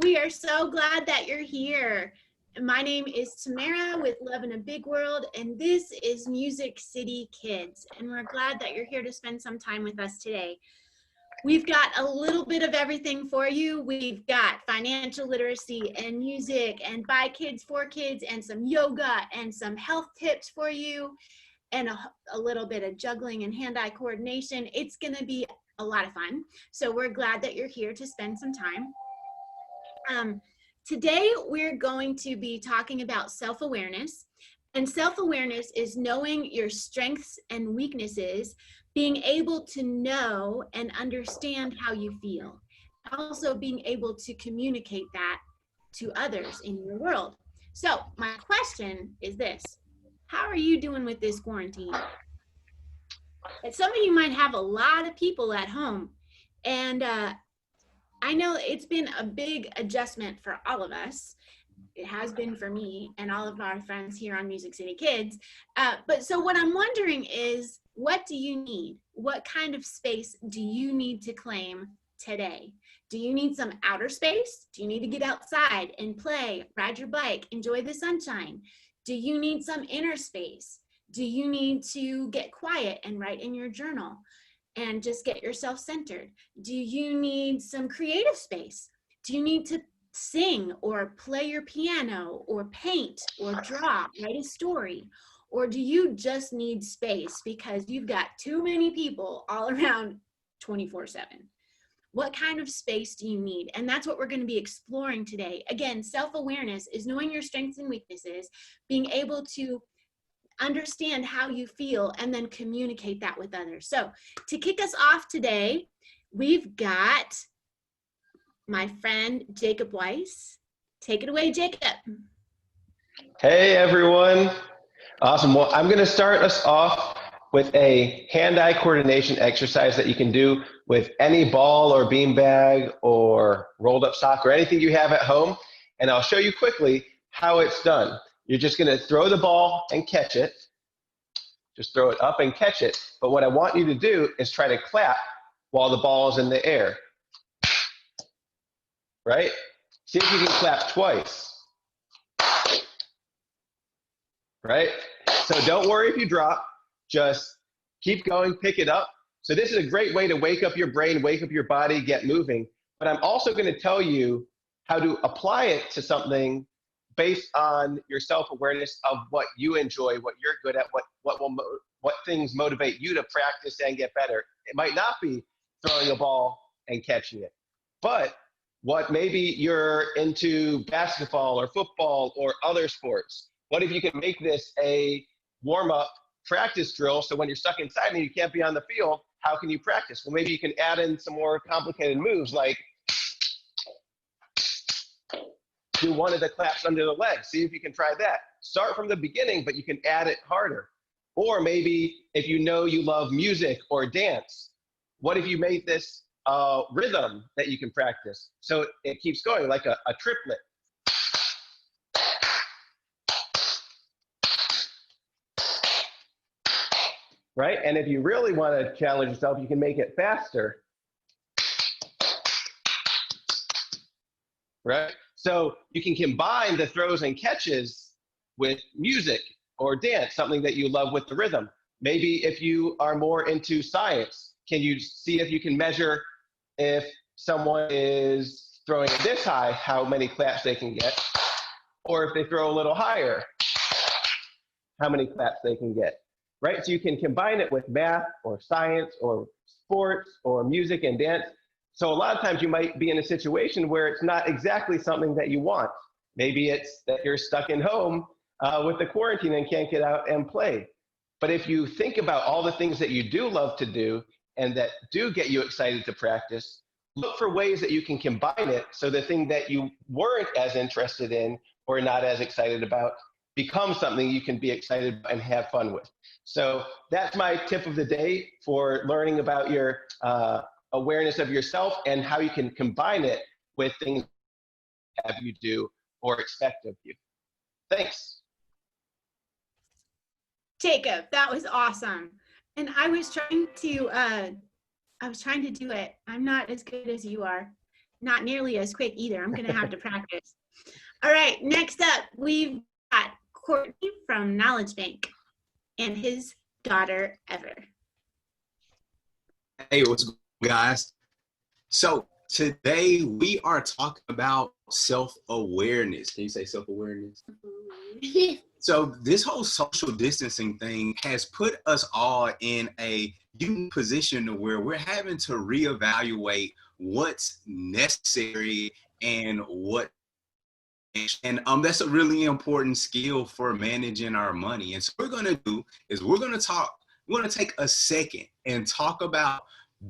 We are so glad that you're here. My name is Tamara with Love in a Big World, and this is MusiCity Kids, and we're glad that you're here to spend some time with us today. We've got a little bit of everything for you. We've got financial literacy and music and by kids, for kids, and some yoga and some health tips for you, and a little bit of juggling and hand-eye coordination. It's gonna be a lot of fun. So we're glad that you're here to spend some time. Today, we're going to be talking about self-awareness. And self-awareness is knowing your strengths and weaknesses, being able to know and understand how you feel, also being able to communicate that to others in your world. So my question is this: how are you doing with this quarantine? And some of you might have a lot of people at home, and I know it's been a big adjustment for all of us. It has been for me and all of our friends here on MusiCity Kids. But so what I'm wondering is, what do you need? What kind of space do you need to claim today? Do you need some outer space? Do you need to get outside and play, ride your bike, enjoy the sunshine? Do you need some inner space? Do you need to get quiet and write in your journal and just get yourself centered? Do you need some creative space? Do you need to sing or play your piano or paint or draw, write a story? Or do you just need space because you've got too many people all around 24/7? What kind of space do you need? And that's what we're going to be exploring today. Again, self-awareness is knowing your strengths and weaknesses, being able to understand how you feel, and then communicate that with others. So to kick us off today, we've got my friend Jacob Weiss. Take it away, Jacob. Hey everyone. Awesome. Well, I'm going to start us off with a hand-eye coordination exercise that you can do with any ball or beanbag or rolled up sock or anything you have at home. And I'll show you quickly how it's done. You're just going to throw the ball and catch it. Just throw it up and catch it. But what I want you to do is try to clap while the ball is in the air. Right? See if you can clap twice. Right? So don't worry if you drop. Just keep going, pick it up. So this is a great way to wake up your brain, wake up your body, get moving. But I'm also going to tell you how to apply it to something based on your self-awareness of what you enjoy, what you're good at, what things motivate you to practice and get better. It might not be throwing a ball and catching it, but what maybe you're into basketball or football or other sports. What if you can make this a warm-up practice drill, so when you're stuck inside and you can't be on the field, how can you practice? Well, maybe you can add in some more complicated moves, like do one of the claps under the leg. See if you can try that. Start from the beginning, but you can add it harder. Or maybe if you know you love music or dance, what if you made this rhythm that you can practice? So it keeps going like a triplet. Right? And if you really want to challenge yourself, you can make it faster. Right? So you can combine the throws and catches with music or dance, something that you love with the rhythm. Maybe if you are more into science, can you see if you can measure if someone is throwing it this high, how many claps they can get? Or if they throw a little higher, how many claps they can get? Right? So you can combine it with math or science or sports or music and dance. So a lot of times you might be in a situation where it's not exactly something that you want. Maybe it's that you're stuck in home with the quarantine and can't get out and play. But if you think about all the things that you do love to do and that do get you excited to practice, look for ways that you can combine it so the thing that you weren't as interested in or not as excited about becomes something you can be excited about and have fun with. So that's my tip of the day for learning about your awareness of yourself and how you can combine it with things that you do or expect of you. Thanks. Jacob, that was awesome. And I was trying to do it. I'm not as good as you are. not nearly as quick either. I'm gonna have to practice. All right, next up, we've got Courtney from Knowledge Bank and his daughter, Ever. Hey, what's going on, guys? So today we are talking about self-awareness. Can you say self-awareness? So this whole social distancing thing has put us all in a unique position where we're having to reevaluate what's necessary and what. And that's a really important skill for managing our money. And so what we're going to do is we're going to take a second and talk about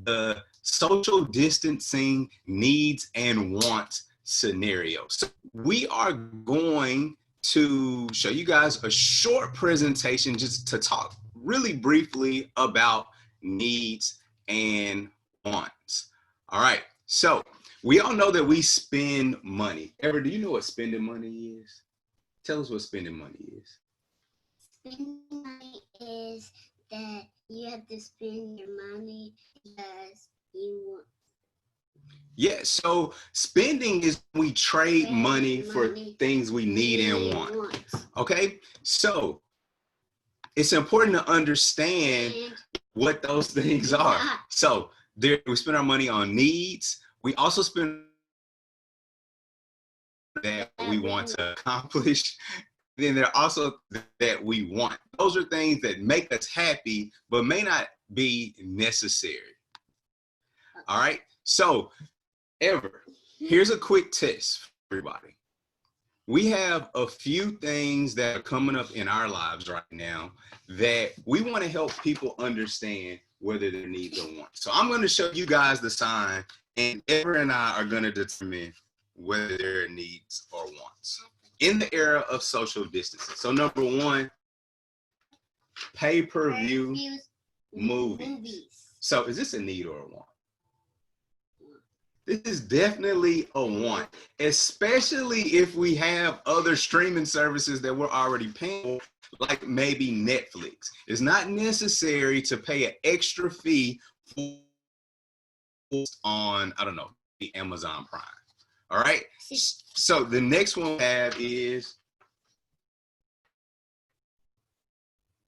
the social distancing needs and wants scenario. So we are going to show you guys a short presentation just to talk really briefly about needs and wants. All right. So we all know that we spend money. Ever, do you know what spending money is? Tell us what spending money is. Spending money is that you have to spend your money because you want. Yeah, so spending is we trade money for things we need and want. Okay, so it's important to understand what those things are. So there, we spend our money on needs. We also spend that we want to accomplish. Then there are also that we want. Those are things that make us happy, but may not be necessary. All right. So, Ever, here's a quick test for everybody. We have a few things that are coming up in our lives right now that we want to help people understand whether their needs or wants. So I'm going to show you guys the sign, and Ever and I are going to determine whether their needs or wants in the era of social distancing. So number one, pay-per-view movies. So is this a need or a want? This is definitely a want, especially if we have other streaming services that we're already paying, like maybe Netflix. It's not necessary to pay an extra fee on, I don't know, the Amazon Prime. All right. So the next one we have is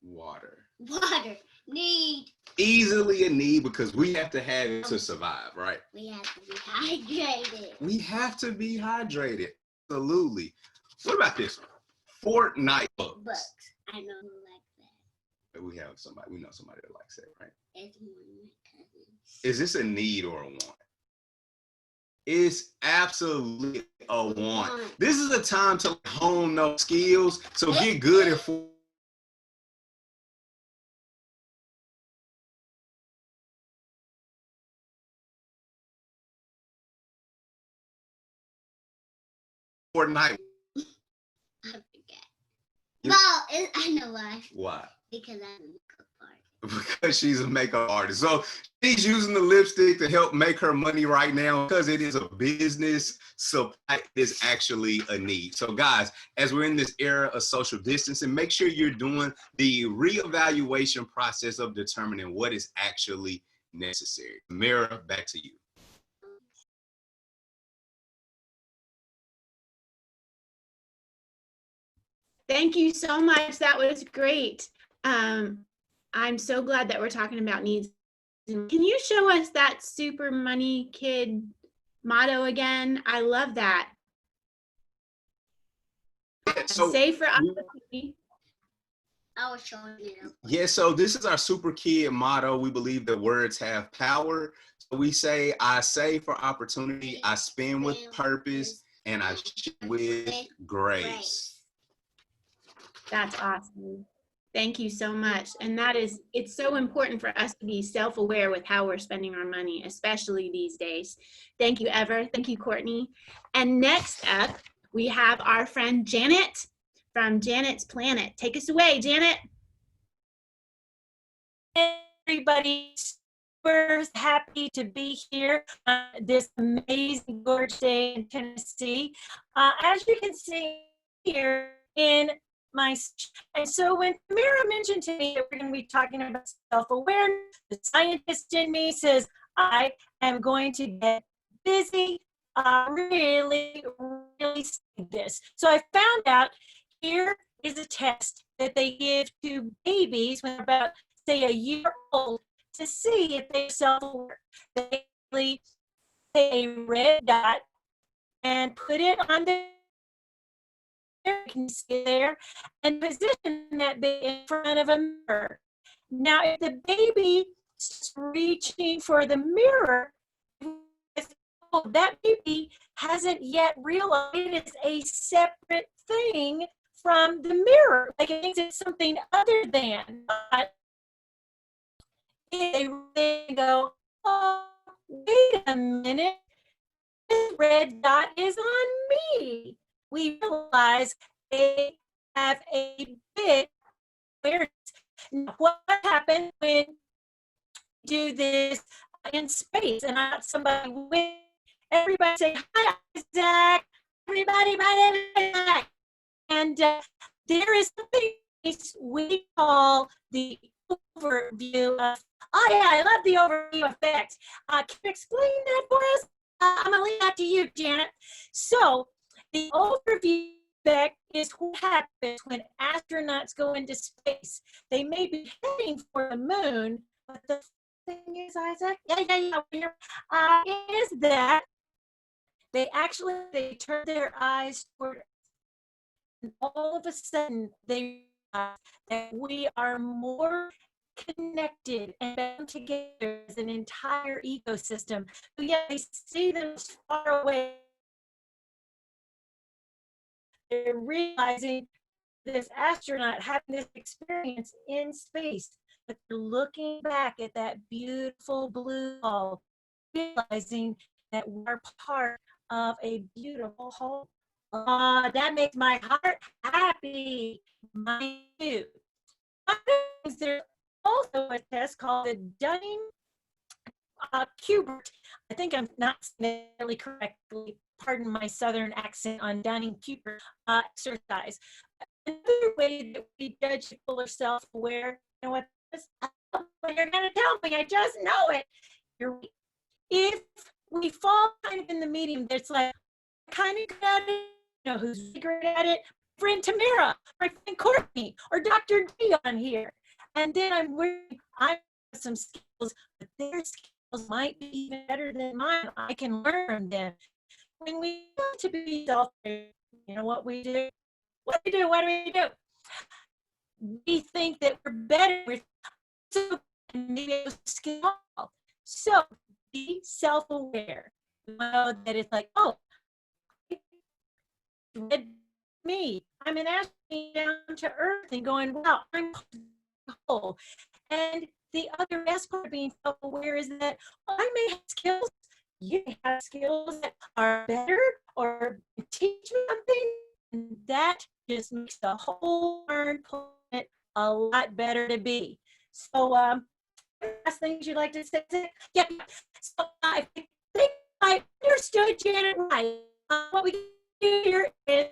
water. Water. Need. Easily a need because we have to have it to survive, right? We have to be hydrated. We have to be hydrated. Absolutely. What about this one? Fortnite Books. I know who likes that. We have somebody, we know somebody that likes that, right? It's one of my cousins. Is this a need or a want? It's absolutely a want. This is a time to hone those skills. So get good at Fortnite. I forget. Well, I know why. Why? Because I'm a makeup artist. Because she's a makeup artist. So she's using the lipstick to help make her money right now because it is a business supply. It is actually a need. So guys, as we're in this era of social distancing, make sure you're doing the reevaluation process of determining what is actually necessary. Tamara, back to you. Thank you so much. That was great. I'm so glad that we're talking about needs. Can you show us that Super Money Kid motto again? I love that. So, Save for opportunity. I was showing it. Yeah, so this is our Super Kid motto. We believe that words have power. So we say, I save for opportunity, I spend with purpose, and I share with grace. That's awesome. Thank you so much. And it's so important for us to be self-aware with how we're spending our money, especially these days. Thank you, Ever. Thank you, Courtney. And next up, we have our friend Janet from Janet's Planet. Take us away, Janet. Hey, everybody. Super happy to be here on this amazing, gorgeous day in Tennessee. As you can see here in and so when Tamara mentioned to me that we're going to be talking about self-awareness, the scientist in me says, I am going to get busy really, really studied this. So I found out here is a test that they give to babies when they're about, say, a year old to see if they're self-aware. They actually take a red dot and put it on the, you can see there, and position that baby in front of a mirror. Now, if the baby is reaching for the mirror, that baby hasn't yet realized it is a separate thing from the mirror. Like it thinks it's something other than. But they go, oh, wait a minute, this red dot is on me. We realize they have a bit awareness. What happens when you do this in space? And I got somebody with, everybody say, hi, Isaac. Everybody, my name is Isaac. And there is something we call the overview of, oh yeah, I love the overview effect. Can you explain that for us? I'm gonna leave that to you, Janet. So the overview effect is what happens when astronauts go into space. They may be heading for the moon, but the thing is, Isaac, is that they turn their eyes toward Earth, and all of a sudden they realize that we are more connected and bound together as an entire ecosystem. So yeah, they see them far away. They're realizing this astronaut having this experience in space, but they're looking back at that beautiful blue ball, realizing that we're part of a beautiful whole. That makes my heart happy. Mine too. There's also a test called the Dunning-Kruger. I think I'm not saying it really correctly. Pardon my southern accent on Dunning-Kruger exercise. Another way that we judge people are self-aware. You know what? You're going to tell me. I just know it. If we fall kind of in the medium, that's like kind of good at it. You know who's really great at it? Friend Tamara, my friend Courtney, or Dr. D on here. And then I have some skills, but their skills might be even better than mine. I can learn from them. When we want to be self-aware, you know what we do? What do we do? We think that we're better with maybe skill. So be self-aware. Know that it's like, oh, me. I'm an astronaut down to Earth and going, wow, I'm whole. And the other best part of being self-aware is that I may have skills, you may have skills that are better or teach me something, and that just makes the whole planet a lot better to be. So, last things you'd like to say? Yeah. So I think I understood Janet right. What we do here is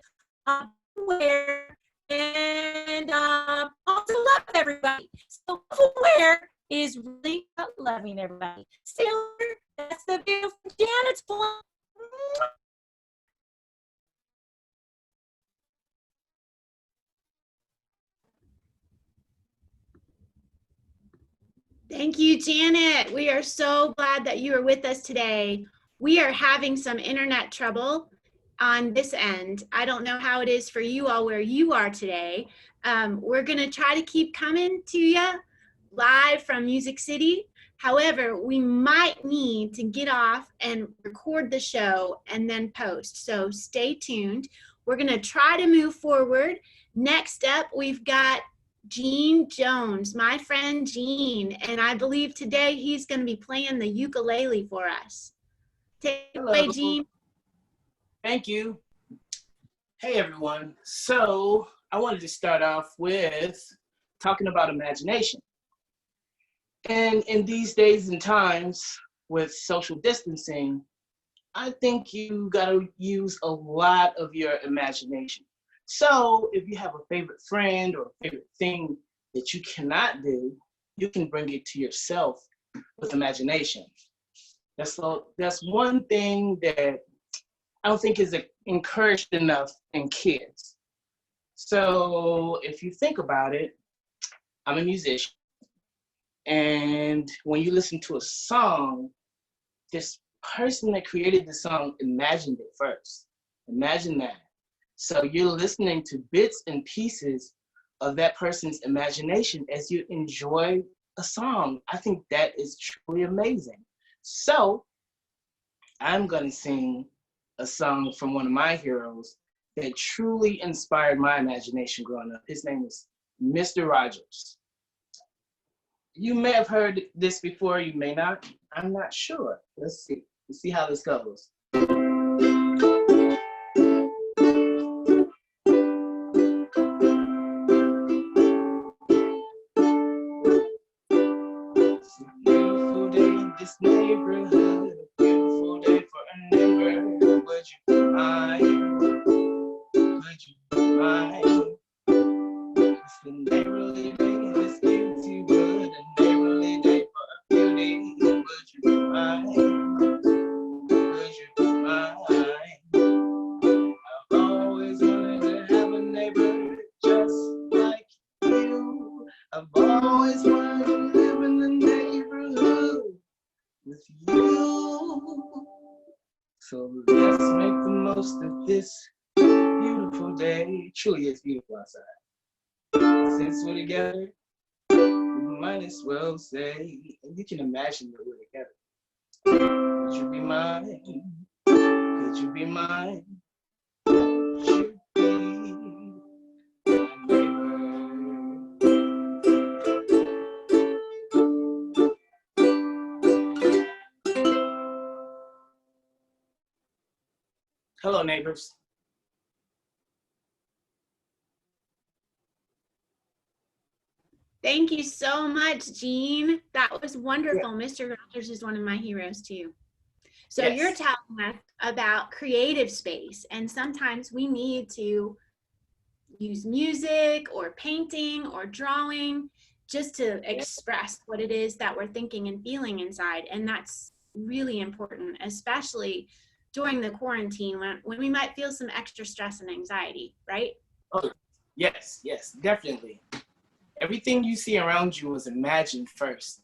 aware and also love everybody. So aware is really about loving everybody. Sailor, that's the beautiful Janet's point. Thank you, Janet. We are so glad that you are with us today. We are having some internet trouble on this end. I don't know how it is for you all where you are today. We're going to try to keep coming to you live from Music City. However, we might need to get off and record the show and then post. So stay tuned. We're going to try to move forward. Next up, we've got Gene Jones, my friend Gene, and I believe today he's going to be playing the ukulele for us. Take it away, Gene. Thank you. Hey, everyone. So I wanted to start off with talking about imagination. And in these days and times with social distancing, I think you got to use a lot of your imagination. So if you have a favorite friend or a favorite thing that you cannot do, you can bring it to yourself with imagination. That's one thing that I don't think is encouraged enough in kids. So if you think about it, I'm a musician. And when you listen to a song, this person that created the song imagined it first. Imagine that. So you're listening to bits and pieces of that person's imagination as you enjoy a song. I think that is truly amazing. So I'm going to sing a song from one of my heroes that truly inspired my imagination growing up. His name is Mr. Rogers. You may have heard this before, you may not. I'm not sure. Let's see. Let's see how this goes. It's a beautiful day in this neighborhood. A beautiful day for a neighbor. Would you mind? Would you mind? It's the neighborly day in this beauty wood. A neighborly day for a beauty. Would you mind? Would you mind? I've always wanted to have a neighbor just like you. I've always wanted to live in the neighborhood with you. So let's make the most of this beautiful day. Truly it's beautiful outside. Since we're together, we might as well say, and you can imagine that we're together. Would you be mine? Could you be mine? Would you be my neighbor? Hello, neighbors. Thank you so much, Jean. That was wonderful. Mr. Rogers is one of my heroes too. So Yes. you're telling us about creative space, and sometimes we need to use music or painting or drawing just to express what it is that we're thinking and feeling inside. And that's really important, especially during the quarantine when we might feel some extra stress and anxiety, right? Oh, yes, yes, definitely. Everything you see around you was imagined first.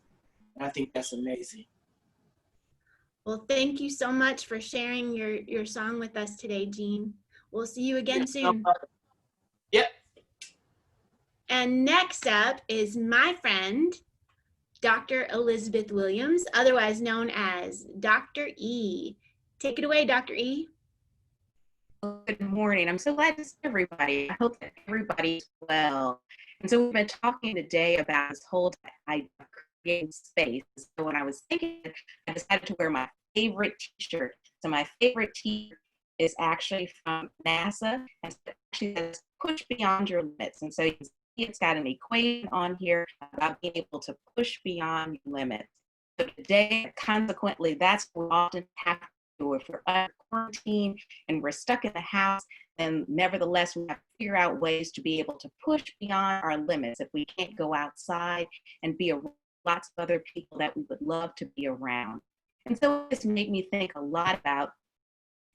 And I think that's amazing. Well, thank you so much for sharing your song with us today, Jean. We'll see you again soon. Yep. And next up is my friend, Dr. Elizabeth Williams, otherwise known as Dr. E. Take it away, Dr. E. Good morning. I'm so glad to see everybody. I hope that everybody's well. And so we've been talking today about this whole idea of creating space. So when I was thinking, I decided to wear my favorite t-shirt. So my favorite t-shirt is actually from NASA, and so it actually says push beyond your limits. And so you can see it's got an equation on here about being able to push beyond your limits. So today, consequently, that's what we often have to do. If we're under quarantine and we're stuck in the house, then nevertheless, we have to figure out ways to be able to push beyond our limits. If we can't go outside and be around lots of other people that we would love to be around. And so this made me think a lot about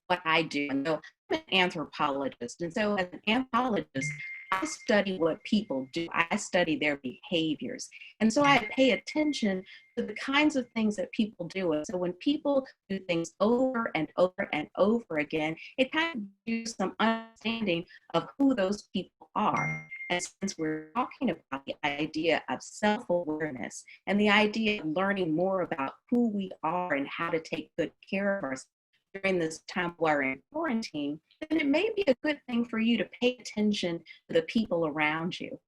what I do. And so I'm an anthropologist. And so as an anthropologist, I study what people do. I study their behaviors. And so I pay attention to the kinds of things that people do. And so when people do things over and over and over again, it kind of gives some understanding of who those people are. And since we're talking about the idea of self-awareness and the idea of learning more about who we are and how to take good care of ourselves during this time while we're in quarantine, then it may be a good thing for you to pay attention to the people around you.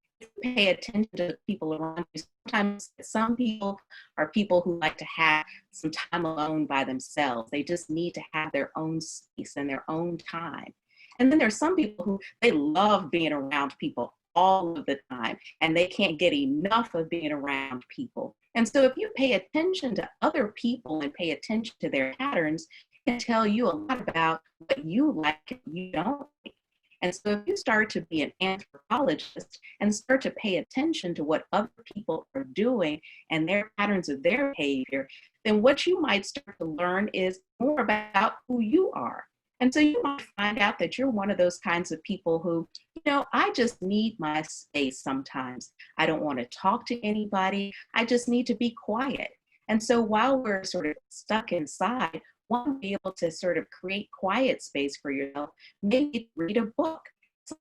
Pay attention to the people around you. Sometimes some people are people who like to have some time alone by themselves. They just need to have their own space and their own time. And then there's some people who they love being around people all of the time, and they can't get enough of being around people. And so if you pay attention to other people and pay attention to their patterns, it can tell you a lot about what you like and you don't like. And so if you start to be an anthropologist and start to pay attention to what other people are doing and their patterns of their behavior, then what you might start to learn is more about who you are. And so you might find out that you're one of those kinds of people who, I just need my space sometimes. I don't want to talk to anybody. I just need to be quiet. And so while we're sort of stuck inside, one be able to sort of create quiet space for yourself, maybe read a book.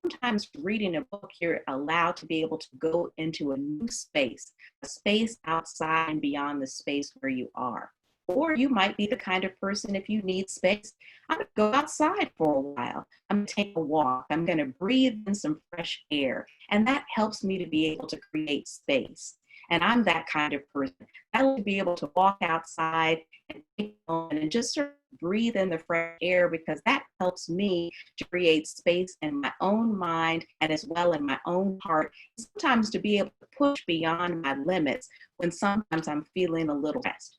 Sometimes reading a book, you're allowed to be able to go into a new space, a space outside and beyond the space where you are. Or you might be the kind of person, if you need space, I'm going to go outside for a while. I'm going to take a walk. I'm going to breathe in some fresh air. And that helps me to be able to create space. And I'm that kind of person. I like to be able to walk outside and take a moment and just sort of breathe in the fresh air, because that helps me to create space in my own mind and as well in my own heart. Sometimes to be able to push beyond my limits when sometimes I'm feeling a little stressed.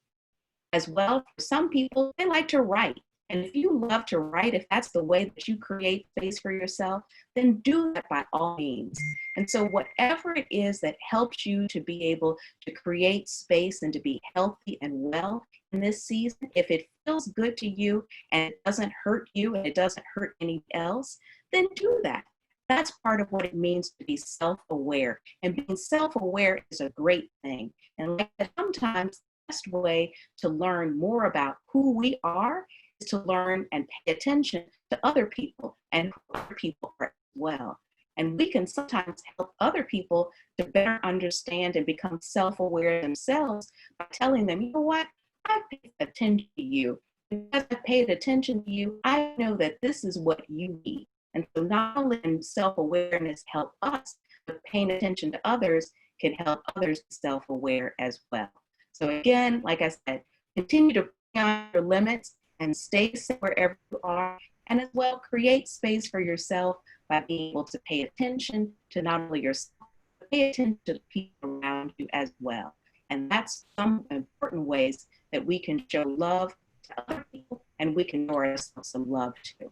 As well, for some people, they like to write. And if you love to write, if that's the way that you create space for yourself, then do that by all means. And so whatever it is that helps you to be able to create space and to be healthy and well in this season, if it feels good to you and it doesn't hurt you and it doesn't hurt anyone else, then do that. That's part of what it means to be self-aware. And being self-aware is a great thing. And like sometimes the best way to learn more about who we are is to learn and pay attention to other people and who other people are as well. And we can sometimes help other people to better understand and become self-aware themselves by telling them, you know what, I paid attention to you. Because I paid attention to you, I know that this is what you need. And so not only can self-awareness help us, but paying attention to others can help others be self-aware as well. So again, like I said, continue to bring on your limits and stay safe wherever you are, and as well create space for yourself by being able to pay attention to not only yourself, but pay attention to the people around you as well. And that's some important ways that we can show love to other people, and we can show ourselves some love too.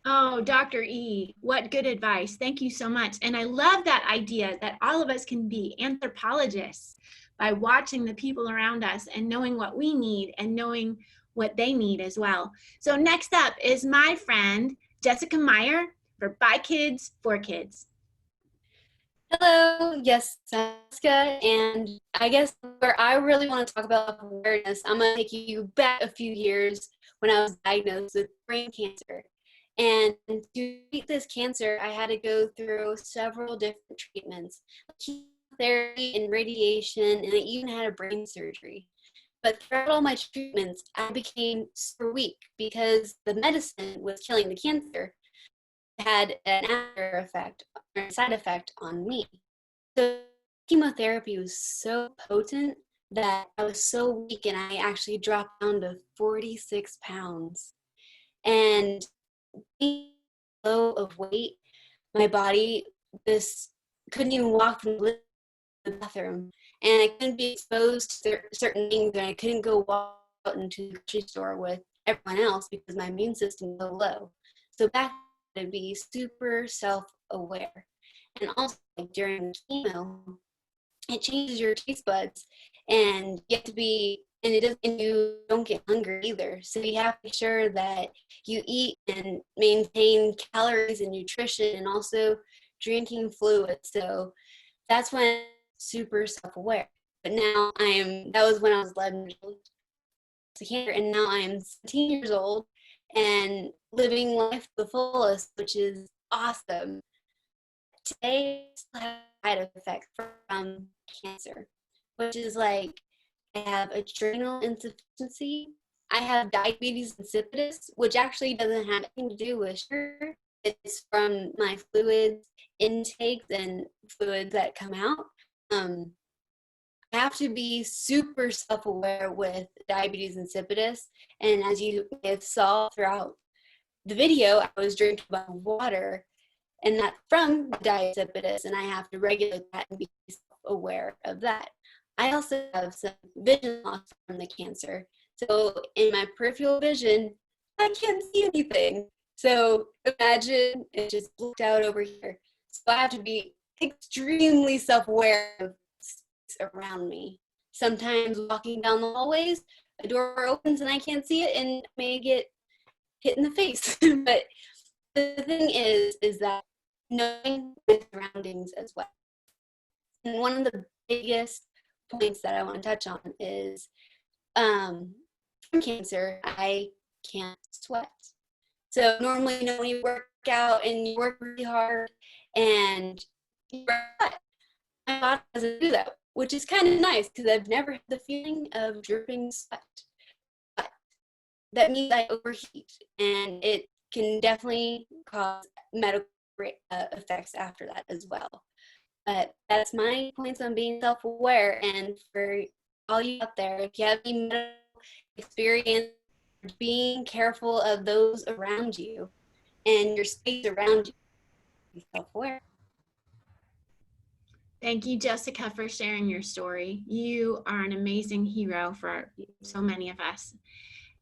Oh, Dr. E, what good advice. Thank you so much. And I love that idea that all of us can be anthropologists by watching the people around us and knowing what we need and knowing what they need as well. So next up is my friend, Jessica Meyer for By Kids, for Kids. Hello, yes, Jessica, and I guess where I really want to talk about awareness, I'm going to take you back a few years when I was diagnosed with brain cancer. And to treat this cancer, I had to go through several different treatments, chemotherapy and radiation, and I even had a brain surgery. But throughout all my treatments, I became super weak because the medicine was killing the cancer. It had an after effect or side effect on me. So chemotherapy was so potent that I was so weak, and I actually dropped down to 46 pounds. And being low of weight, my body just couldn't even walk from the bathroom, and I couldn't be exposed to certain things, and I couldn't go walk out into the grocery store with everyone else because my immune system was so low. So back to be super self-aware. And also during chemo, it changes your taste buds, and you have to be, and you don't get hungry either. So you have to make sure that you eat and maintain calories and nutrition, and also drinking fluid. So that's when I'm super self-aware. But now that was when I was 11 years old to cancer, and now I'm 17 years old and living life to the fullest, which is awesome. Today, I still have side effects from cancer, which is like I have adrenal insufficiency. I have diabetes insipidus, which actually doesn't have anything to do with sugar. It's from my fluids intakes and fluids that come out. I have to be super self-aware with diabetes insipidus. And as you may have saw throughout the video, I was drinking a bunch of water, and that's from diabetes insipidus, and I have to regulate that and be aware of that. I also have some vision loss from the cancer. So in my peripheral vision, I can't see anything. So imagine it just looked out over here. So I have to be extremely self-aware of space around me. Sometimes walking down the hallways, a door opens and I can't see it, and I may get hit in the face. But the thing is that knowing the surroundings as well. And one of the biggest points that I want to touch on is from cancer, I can't sweat. So normally, when you work out and you work really hard and you sweat, my body doesn't do that, which is kind of nice because I've never had the feeling of dripping sweat. But that means I overheat, and it can definitely cause medical effects after that as well. But that's my points on being self-aware. And for all you out there, if you have any medical experience, being careful of those around you and your space around you, be self-aware. Thank you, Jessica, for sharing your story. You are an amazing hero for so many of us,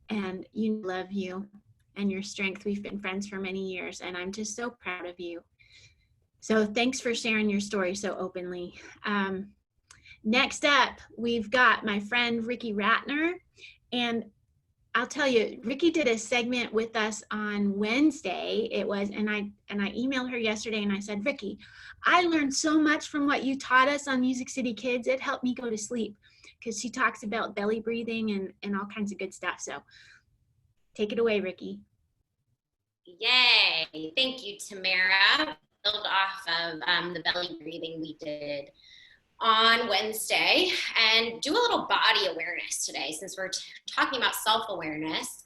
and you love you and your strength. We've been friends for many years, and I'm just so proud of you. So thanks for sharing your story so openly. Next up, we've got my friend Riki Ratner, and I'll tell you, Riki did a segment with us on Wednesday. It was, and I emailed her yesterday and I said, Riki, I learned so much from what you taught us on MusiCity Kids. It helped me go to sleep, because she talks about belly breathing and all kinds of good stuff. So take it away, Riki. Yay! Thank you, Tamara. Build off of the belly breathing we did on Wednesday, and do a little body awareness today. Since we're talking about self-awareness,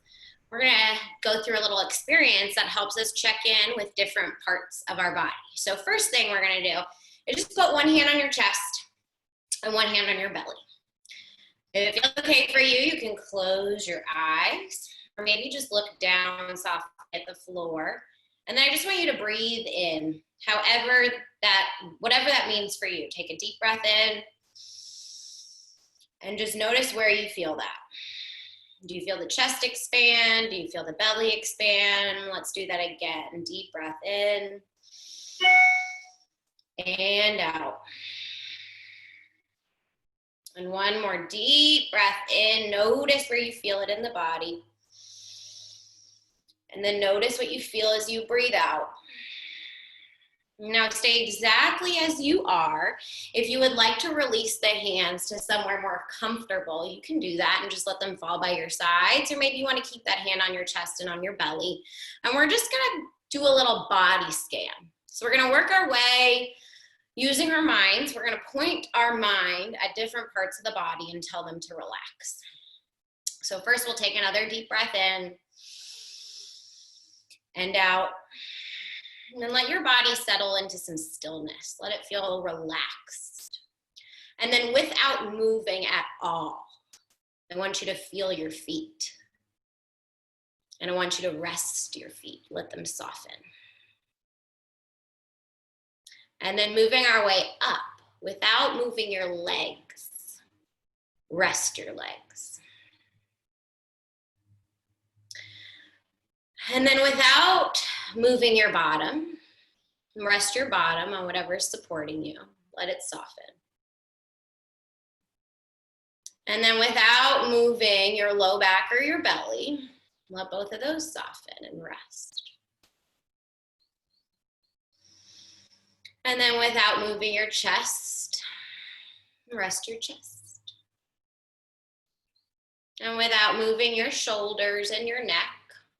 we're gonna go through a little experience that helps us check in with different parts of our body. So first thing we're gonna do is just put one hand on your chest and one hand on your belly. If it's okay for you, you can close your eyes, or maybe just look down softly at the floor. And then I just want you to breathe in, whatever that means for you. Take a deep breath in and just notice where you feel that. Do you feel the chest expand? Do you feel the belly expand? Let's do that again. Deep breath in and out. And one more deep breath in. Notice where you feel it in the body. And then notice what you feel as you breathe out. Now stay exactly as you are. If you would like to release the hands to somewhere more comfortable, you can do that and just let them fall by your sides. Or maybe you want to keep that hand on your chest and on your belly. And we're just going to do a little body scan. So we're going to work our way using our minds. We're going to point our mind at different parts of the body and tell them to relax. So first we'll take another deep breath in and out. And then let your body settle into some stillness. Let it feel relaxed. And then without moving at all, I want you to feel your feet. And I want you to rest your feet. Let them soften. And then moving our way up without moving your legs. Rest your legs. And then without moving your bottom, rest your bottom on whatever is supporting you. Let it soften. And then without moving your low back or your belly, let both of those soften and rest. And then without moving your chest, rest your chest. And without moving your shoulders and your neck,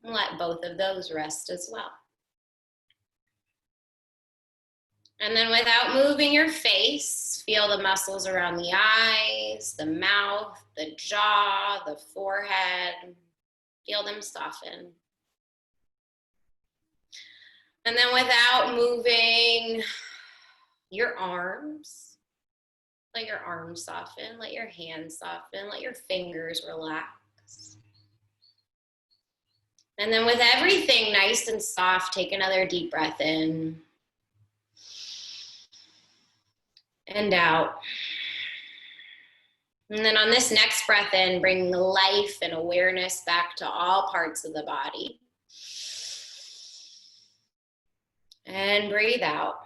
let both of those rest as well. And then without moving your face, feel the muscles around the eyes, the mouth, the jaw, the forehead. Feel them soften. And then without moving your arms, let your arms soften, let your hands soften, let your fingers relax. And then with everything nice and soft, take another deep breath in and out. And then on this next breath in, bring life and awareness back to all parts of the body. And breathe out.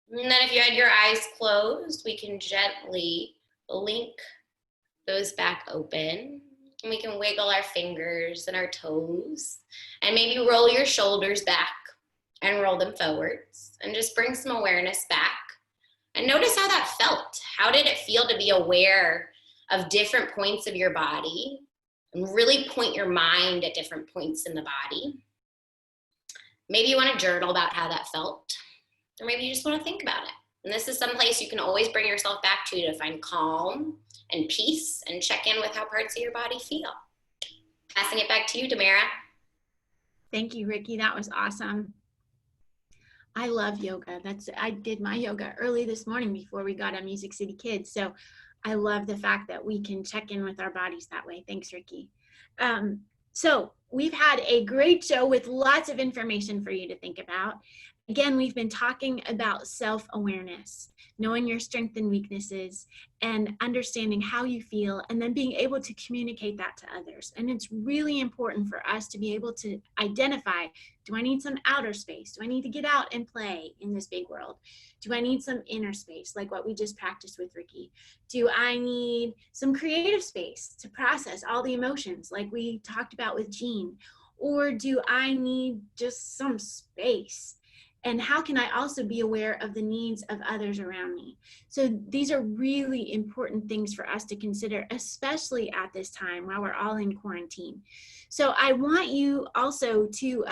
And then if you had your eyes closed, we can gently blink those back open. And we can wiggle our fingers and our toes and maybe roll your shoulders back and roll them forwards and just bring some awareness back. And notice how that felt. How did it feel to be aware of different points of your body and really point your mind at different points in the body? Maybe you want to journal about how that felt, or maybe you just want to think about it. And this is some place you can always bring yourself back to find calm and peace and check in with how parts of your body feel. Passing it back to you, Tamara. Thank you, Riki. That was awesome. I love yoga. I did my yoga early this morning before we got on MusiCity Kids. So I love the fact that we can check in with our bodies that way. Thanks, Riki. So we've had a great show with lots of information for you to think about. Again, we've been talking about self-awareness, knowing your strengths and weaknesses, and understanding how you feel, and then being able to communicate that to others. And it's really important for us to be able to identify, do I need some outer space? Do I need to get out and play in this big world? Do I need some inner space, like what we just practiced with Riki? Do I need some creative space to process all the emotions, like we talked about with Jean? Or do I need just some space? And how can I also be aware of the needs of others around me? So these are really important things for us to consider, especially at this time while we're all in quarantine. So I want you also to,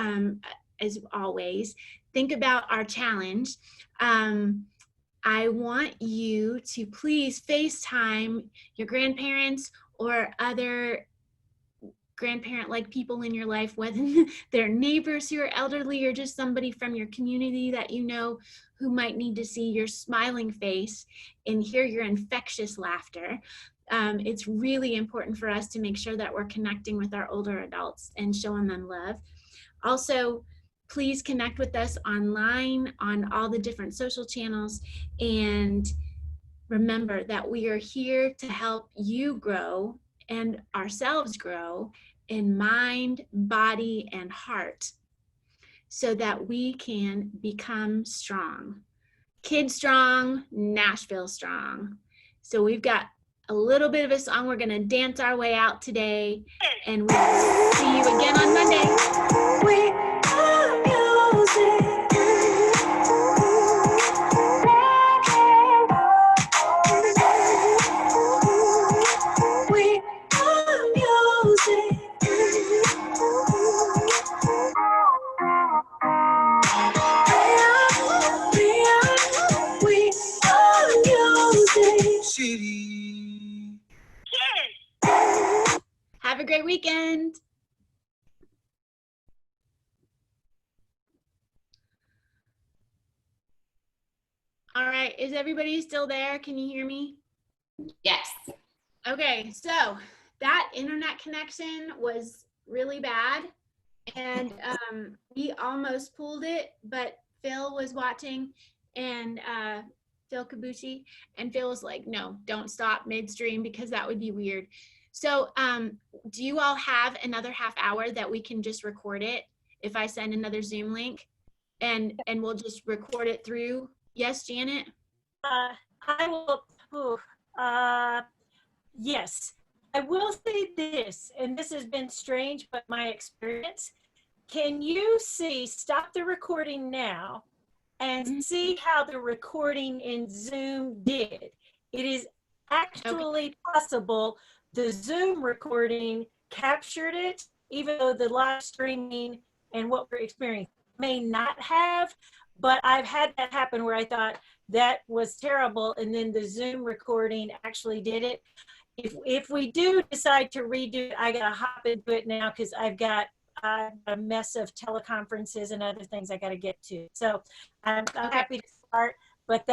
as always, think about our challenge. I want you to please FaceTime your grandparents or other grandparent-like people in your life, whether they're neighbors who are elderly or just somebody from your community that you know who might need to see your smiling face and hear your infectious laughter. It's really important for us to make sure that we're connecting with our older adults and showing them love. Also, please connect with us online on all the different social channels, and remember that we are here to help you grow and ourselves grow in mind, body, and heart, so that we can become strong. Kid strong, Nashville strong. So we've got a little bit of a song. We're gonna dance our way out today, and we'll see you again on Monday. We are music. We are music. We are MusiCity. Have a great weekend. All right, is everybody still there? Can you hear me? Yes. Okay, so that internet connection was really bad, and we almost pulled it, but Phil was watching, and Phil Kabuchi, and Phil was like, no, don't stop midstream because that would be weird. So do you all have another half hour that we can just record it if I send another Zoom link, and we'll just record it through? Yes, Janet? I will, yes. I will say this, and this has been strange, but my experience, can you stop the recording now and see how the recording in Zoom did? It is actually possible the Zoom recording captured it, even though the live streaming and what we're experiencing may not have, but I've had that happen where I thought that was terrible, and then the Zoom recording actually did it. If we do decide to redo it, I gotta hop into it now because I've got a mess of teleconferences and other things I gotta get to. So I'm happy to start, but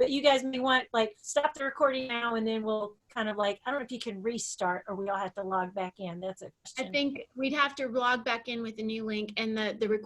you guys may want, like, stop the recording now, and then we'll kind of, like, I don't know if you can restart or we all have to log back in. That's a question. I think we'd have to log back in with a new link, and the